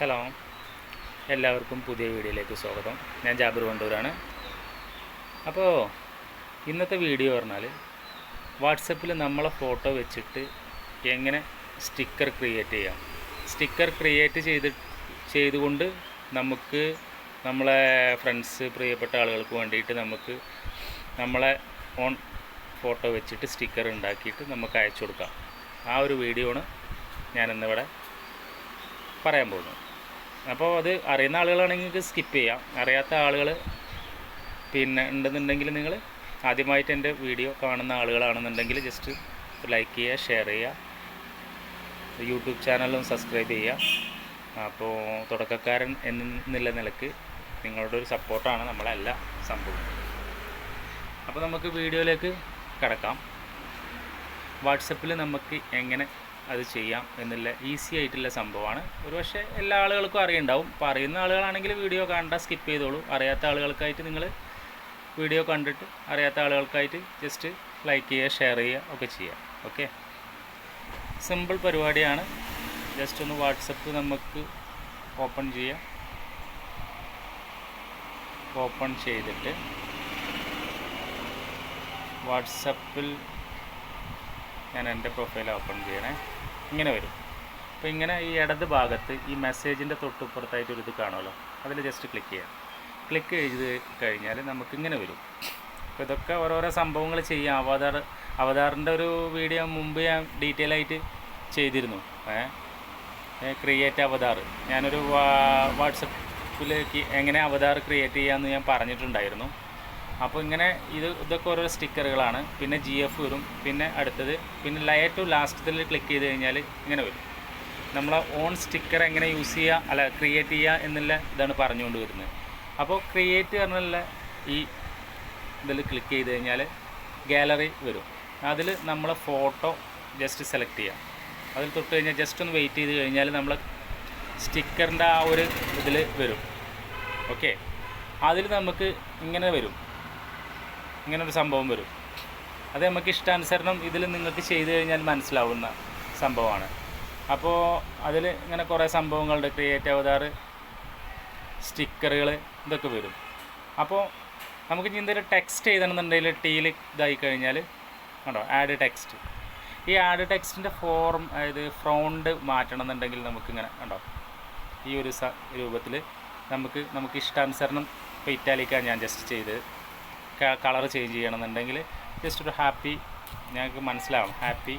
Hello, എല്ലാവർക്കും പുതിയ വീഡിയോയിലേക്ക് സ്വാഗതം. ഞാൻ ജാബിർ വണ്ടൂരാണ്. അപ്പോൾ ഇന്നത്തെ വീഡിയോ പറഞ്ഞാൽ വാട്സപ്പിൽ നമ്മളെ ഫോട്ടോ വെച്ചിട്ട് എങ്ങനെ സ്റ്റിക്കർ ക്രിയേറ്റ് ചെയ്യാം. സ്റ്റിക്കർ ക്രിയേറ്റ് ചെയ്തുകൊണ്ട് നമുക്ക് നമ്മളെ ഫ്രണ്ട്സ്, പ്രിയപ്പെട്ട ആളുകൾക്ക് വേണ്ടിയിട്ട് നമുക്ക് നമ്മളെ ഓൺ ഫോട്ടോ വെച്ചിട്ട് സ്റ്റിക്കർ ഉണ്ടാക്കിയിട്ട് നമുക്ക് അയച്ചു കൊടുക്കാം. ആ ഒരു വീഡിയോ ആണ് ഞാനിന്നിവിടെ പറയാൻ പോകുന്നത്. അപ്പോൾ അത് അറിയുന്ന ആളുകളാണെങ്കിൽ സ്കിപ്പ് ചെയ്യാം. അറിയാത്ത ആളുകൾ ഉണ്ടെന്നുണ്ടെങ്കിൽ നിങ്ങൾ ആദ്യമായിട്ട് എൻ്റെ വീഡിയോ കാണുന്ന ആളുകളാണെന്നുണ്ടെങ്കിൽ ജസ്റ്റ് ലൈക്ക് ചെയ്യുക, ഷെയർ ചെയ്യുക, യൂട്യൂബ് ചാനലും സബ്സ്ക്രൈബ് ചെയ്യുക. അപ്പോൾ തുടക്കക്കാരൻ എന്നുള്ള നിലക്ക് നിങ്ങളുടെ ഒരു സപ്പോർട്ടാണ് നമ്മളെല്ലാ സംഭവം. അപ്പോൾ നമുക്ക് വീഡിയോയിലേക്ക് കടക്കാം. വാട്സപ്പിൽ നമുക്ക് എങ്ങനെ അത് ചെയ്യാം എന്നുള്ള ഈസി ആയിട്ടുള്ള സംഭവമാണ്. ഒരുപക്ഷെ എല്ലാ ആളുകൾക്കും അറിയുണ്ടാവും. അപ്പോൾ അറിയുന്ന ആളുകളാണെങ്കിൽ വീഡിയോ കണ്ട സ്കിപ്പ് ചെയ്തോളൂ. അറിയാത്ത ആളുകൾക്കായിട്ട് നിങ്ങൾ വീഡിയോ കണ്ടിട്ട് അറിയാത്ത ആളുകൾക്കായിട്ട് ജസ്റ്റ് ലൈക്ക് ചെയ്യുക, ഷെയർ ചെയ്യുക ഒക്കെ ചെയ്യുക. ഓക്കെ, സിമ്പിൾ പരിപാടിയാണ്. ജസ്റ്റ് ഒന്ന് വാട്സപ്പ് നമുക്ക് ഓപ്പൺ ചെയ്യാം. ഓപ്പൺ ചെയ്തിട്ട് വാട്സപ്പിൽ ഞാൻ എൻ്റെ പ്രൊഫൈൽ ഓപ്പൺ ചെയ്യണേ. ഇങ്ങനെ വരും. അപ്പോൾ ഇങ്ങനെ ഈ ഇടത് ഭാഗത്ത് ഈ മെസ്സേജിൻ്റെ തൊട്ടുപ്പുറത്തായിട്ട് ഒരു ഇത് കാണുമല്ലോ, അതിൽ ജസ്റ്റ് ക്ലിക്ക് ചെയ്യാം. ക്ലിക്ക് ചെയ്ത് കഴിഞ്ഞാൽ നമുക്കിങ്ങനെ വരും. അപ്പോൾ ഇതൊക്കെ ഓരോരോ സംഭവങ്ങൾ ചെയ്യാം. അവതാറിൻ്റെ ഒരു വീഡിയോ മുമ്പ് ഞാൻ ഡീറ്റെയിൽ ആയിട്ട് ചെയ്തിരുന്നു. ക്രിയേറ്റ് അവതാർ. ഞാനൊരു വാട്സപ്പിലേക്ക് എങ്ങനെ അവതാർ ക്രിയേറ്റ് ചെയ്യാമെന്ന് ഞാൻ പറഞ്ഞിട്ടുണ്ടായിരുന്നു. അപ്പോൾ ഇങ്ങനെ ഇതൊക്കെ ഓരോ സ്റ്റിക്കറുകളാണ്. പിന്നെ GF വരും. പിന്നെ അടുത്തത് ഏറ്റവും ലാസ്റ്റത്തിൽ ക്ലിക്ക് ചെയ്ത് കഴിഞ്ഞാൽ ഇങ്ങനെ വരും. നമ്മളെ ഓൺ സ്റ്റിക്കർ എങ്ങനെ യൂസ് ചെയ്യുക, ക്രിയേറ്റ് ചെയ്യുക എന്നുള്ള ഇതാണ് പറഞ്ഞുകൊണ്ട് വരുന്നത്. അപ്പോൾ ക്രിയേറ്റ് പറഞ്ഞുള്ള ഈ ഇതിൽ ക്ലിക്ക് ചെയ്ത് കഴിഞ്ഞാൽ ഗാലറി വരും. അതിൽ നമ്മളെ ഫോട്ടോ ജസ്റ്റ് സെലക്ട് ചെയ്യാം. അതിൽ തൊട്ട് കഴിഞ്ഞാൽ ജസ്റ്റ് ഒന്ന് വെയിറ്റ് ചെയ്ത് കഴിഞ്ഞാൽ നമ്മളെ സ്റ്റിക്കറിൻ്റെ ആ ഒരു ഇതിൽ വരും. ഓക്കെ, അതിൽ നമുക്ക് ഇങ്ങനെ വരും, ഇങ്ങനൊരു സംഭവം വരും. അത് നമുക്ക് ഇഷ്ടാനുസരണം ഇതിൽ നിങ്ങൾക്ക് ചെയ്ത് കഴിഞ്ഞാൽ മനസ്സിലാവുന്ന സംഭവമാണ്. അപ്പോൾ അതിൽ ഇങ്ങനെ കുറേ സംഭവങ്ങളുണ്ട്. ക്രിയേറ്റ് അവതാർ, സ്റ്റിക്കറുകൾ, ഇതൊക്കെ വരും. അപ്പോൾ നമുക്ക് ഇനി എന്തെങ്കിലും ടെക്സ്റ്റ് എഴുതണമെന്നുണ്ടെങ്കിൽ ടീൽ ഇതായി കഴിഞ്ഞാൽ കണ്ടോ ആഡ് ടെക്സ്റ്റ്. ഈ ആഡ് ടെക്സ്റ്റിൻ്റെ ഫോർം, അതായത് ഫ്രോണ്ട് മാറ്റണമെന്നുണ്ടെങ്കിൽ നമുക്കിങ്ങനെ കണ്ടോ ഈ ഒരു രൂപത്തിൽ നമുക്ക് ഇഷ്ടാനുസരണം ഇപ്പോൾ ഇറ്റാലിക്കാണ് ഞാൻ ജസ്റ്റ് ചെയ്ത് കളർ ചേഞ്ച് ചെയ്യണമെന്നുണ്ടെങ്കിൽ ജസ്റ്റ് ഒരു ഹാപ്പി, ഞങ്ങൾക്ക് മനസ്സിലാവും, ഹാപ്പി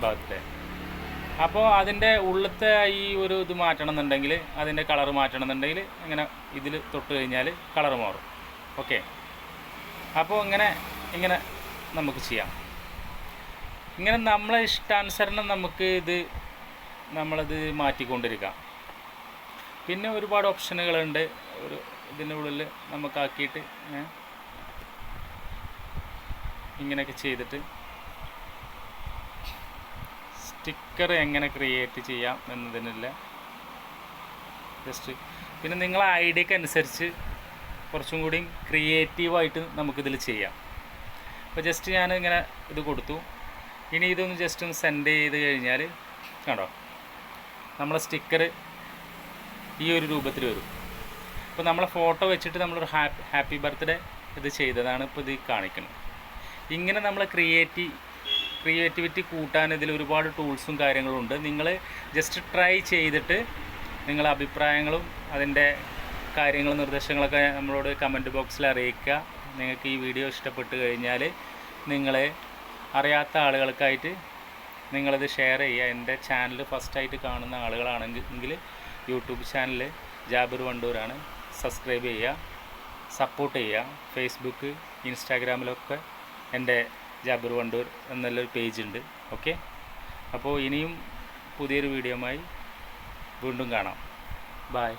ബർത്ത്ഡേ. അപ്പോൾ അതിൻ്റെ ഉള്ളത്തെ ഈ ഒരു ഇത് മാറ്റണമെന്നുണ്ടെങ്കിൽ, അതിൻ്റെ കളർ മാറ്റണമെന്നുണ്ടെങ്കിൽ ഇങ്ങനെ ഇതിൽ തൊട്ട് കഴിഞ്ഞാൽ കളർ മാറും. ഓക്കെ, അപ്പോൾ ഇങ്ങനെ നമുക്ക് ചെയ്യാം. ഇങ്ങനെ നമ്മളെ ഇഷ്ടാനുസരണം നമ്മളത് മാറ്റിക്കൊണ്ടിരിക്കാം. പിന്നെ ഒരുപാട് ഓപ്ഷനുകളുണ്ട്. ഇതിൻ്റെ ഉള്ളിൽ നമുക്കാക്കിയിട്ട് ഇങ്ങനെയൊക്കെ ചെയ്തിട്ട് സ്റ്റിക്കർ എങ്ങനെ ക്രിയേറ്റ് ചെയ്യാം എന്നതിനുള്ള ജസ്റ്റ് പിന്നെ നിങ്ങളെ ഐഡിയക്ക് അനുസരിച്ച് കുറച്ചും കൂടി ക്രിയേറ്റീവായിട്ട് നമുക്കിതിൽ ചെയ്യാം. അപ്പോൾ ജസ്റ്റ് ഞാൻ ഇങ്ങനെ ഇത് കൊടുത്തു. ഇനി ഇതൊന്ന് ജസ്റ്റ് ഒന്ന് സെൻഡ് ചെയ്ത് കഴിഞ്ഞാൽ കണ്ടോ നമ്മളെ സ്റ്റിക്കർ ഈ ഒരു രൂപത്തിൽ വരും. ഇപ്പോൾ നമ്മളെ ഫോട്ടോ വെച്ചിട്ട് നമ്മളൊരു ഹാപ്പി ബർത്ത്ഡേ ഇത് ചെയ്തതാണ് ഇപ്പോൾ ഇത് കാണിക്കുന്നത്. ഇങ്ങനെ നമ്മൾ ക്രിയേറ്റിവിറ്റി കൂട്ടാൻ ഇതിൽ ഒരുപാട് ടൂൾസും കാര്യങ്ങളും ഉണ്ട്. നിങ്ങൾ ജസ്റ്റ് ട്രൈ ചെയ്തിട്ട് നിങ്ങളെ അഭിപ്രായങ്ങളും അതിൻ്റെ കാര്യങ്ങളും നിർദ്ദേശങ്ങളൊക്കെ നമ്മളോട് കമൻറ്റ് ബോക്സിൽ അറിയിക്കുക. നിങ്ങൾക്ക് ഈ വീഡിയോ ഇഷ്ടപ്പെട്ട് കഴിഞ്ഞാൽ നിങ്ങളെ അറിയാത്ത ആളുകൾക്കായിട്ട് നിങ്ങളത് ഷെയർ ചെയ്യുക. എൻ്റെ ചാനൽ ഫസ്റ്റായിട്ട് കാണുന്ന ആളുകളാണെങ്കിൽ യൂട്യൂബ് ചാനൽ ജാബിർ വണ്ടൂരാണ്, സബ്സ്ക്രൈബ് ചെയ്യുക, സപ്പോർട്ട് ചെയ്യുക. ഫേസ്ബുക്ക്, ഇൻസ്റ്റാഗ്രാമിലൊക്കെ എൻ്റെ ജാബിർ വണ്ടൂർ എന്നുള്ളൊരു പേജുണ്ട്. ഓക്കെ, അപ്പോൾ ഇനിയും പുതിയൊരു വീഡിയോയുമായി വീണ്ടും കാണാം. ബൈ.